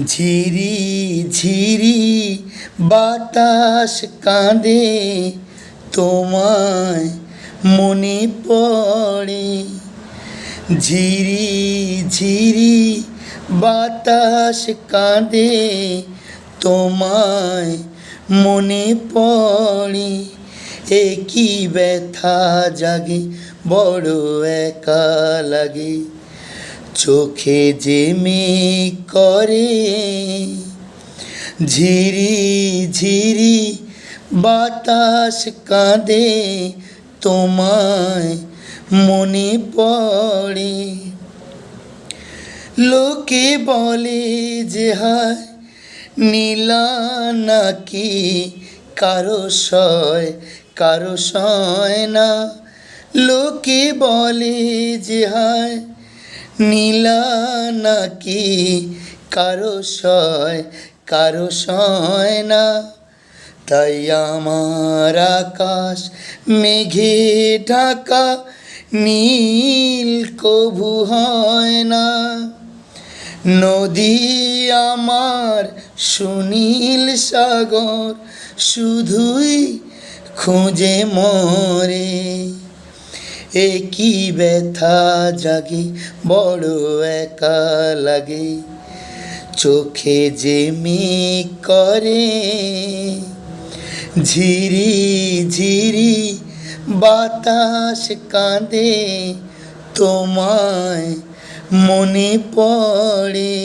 ঝিরি ঝিরি বাতাস কাঁদে, তোমায় মনে পড়ে। ঝিরি ঝিরি বাতাস কাঁদে, তোমায় মনে পড়ে। এ কি ব্যথা জাগে, বড় একা লাগে, চোখে যে মেঘ করে। ঝিরি ঝিরি বাতাস কাঁদে, তোমায় মনে পড়ে। লোকে বলে যে হায় নীলা নাকি, কারো সয় না। লোকে বলে যে হায় নীলা নাকি, কারো সয় না। তাই আমার আকাশ মেঘে ঢাকা, নীল কভু হয় না। নদী আমার সুনীল সাগর, শুধুই খুঁজে মরে। এ কি ব্যথা জাগে, বড় একা লাগে, চোখে যে মেঘ করে। ঝিরি ঝিরি বাতাস কাঁদে, তোমায় মনে পড়ে।